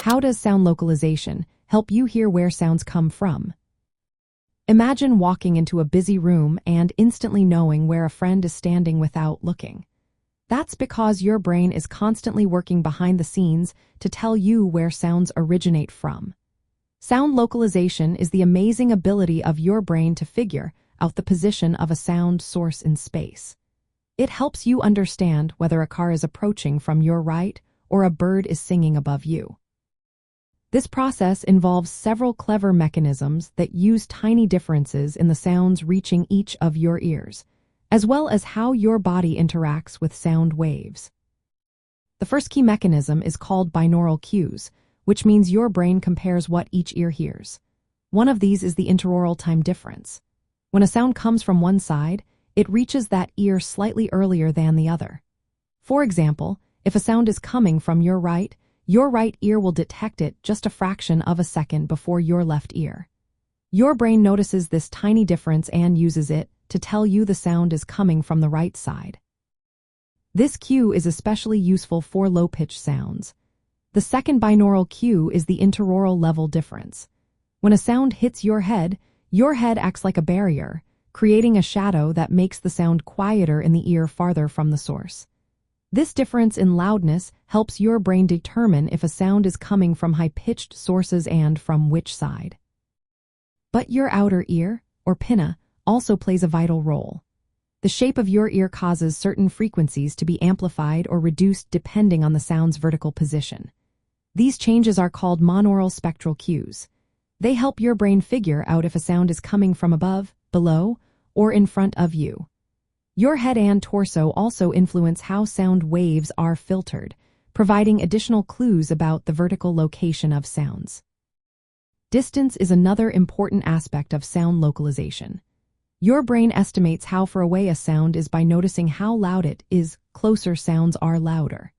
How does sound localization help you hear where sounds come from? Imagine walking into a busy room and instantly knowing where a friend is standing without looking. That's because your brain is constantly working behind the scenes to tell you where sounds originate from. Sound localization is the amazing ability of your brain to figure out the position of a sound source in space. It helps you understand whether a car is approaching from your right or a bird is singing above you. This process involves several clever mechanisms that use tiny differences in the sounds reaching each of your ears, as well as how your body interacts with sound waves. The first key mechanism is called binaural cues, which means your brain compares what each ear hears. One of these is the interaural time difference. When a sound comes from one side, it reaches that ear slightly earlier than the other. For example, if a sound is coming from your right ear will detect it just a fraction of a second before your left ear. Your brain notices this tiny difference and uses it to tell you the sound is coming from the right side. This cue is especially useful for low-pitched sounds. The second binaural cue is the interaural level difference. When a sound hits your head acts like a barrier, creating a shadow that makes the sound quieter in the ear farther from the source. This difference in loudness helps your brain determine if a sound is coming from high-pitched sources and from which side. But your outer ear, or pinna, also plays a vital role. The shape of your ear causes certain frequencies to be amplified or reduced depending on the sound's vertical position. These changes are called monaural spectral cues. They help your brain figure out if a sound is coming from above, below, or in front of you. Your head and torso also influence how sound waves are filtered, providing additional clues about the vertical location of sounds. Distance is another important aspect of sound localization. Your brain estimates how far away a sound is by noticing how loud it is. Closer sounds are louder.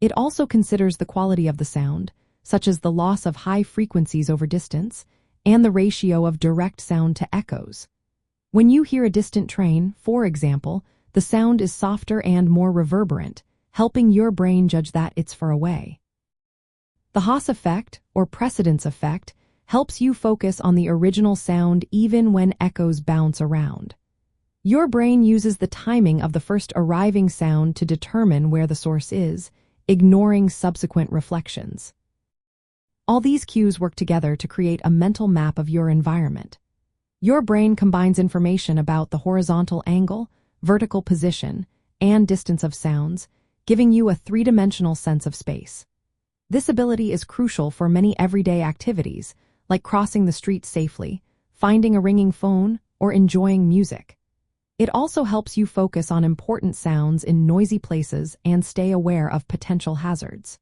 It also considers the quality of the sound, such as the loss of high frequencies over distance, and the ratio of direct sound to echoes. When you hear a distant train, for example, the sound is softer and more reverberant, helping your brain judge that it's far away. The Haas effect, or precedence effect, helps you focus on the original sound even when echoes bounce around. Your brain uses the timing of the first arriving sound to determine where the source is, ignoring subsequent reflections. All these cues work together to create a mental map of your environment. Your brain combines information about the horizontal angle, vertical position, and distance of sounds, giving you a three-dimensional sense of space. This ability is crucial for many everyday activities, like crossing the street safely, finding a ringing phone, or enjoying music. It also helps you focus on important sounds in noisy places and stay aware of potential hazards.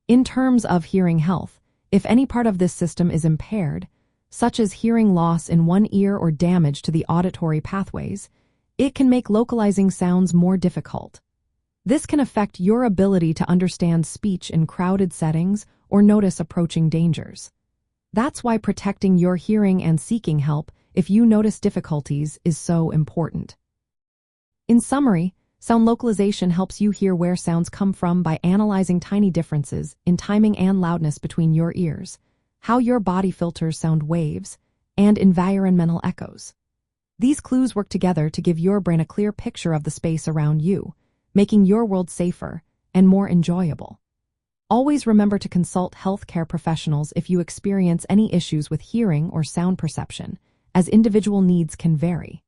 In terms of hearing health, if any part of this system is impaired, such as hearing loss in one ear or damage to the auditory pathways, it can make localizing sounds more difficult. This can affect your ability to understand speech in crowded settings or notice approaching dangers. That's why protecting your hearing and seeking help if you notice difficulties is so important. In summary, sound localization helps you hear where sounds come from by analyzing tiny differences in timing and loudness between your ears, how your body filters sound waves, and environmental echoes. These clues work together to give your brain a clear picture of the space around you, making your world safer and more enjoyable. Always remember to consult healthcare professionals if you experience any issues with hearing or sound perception, as individual needs can vary.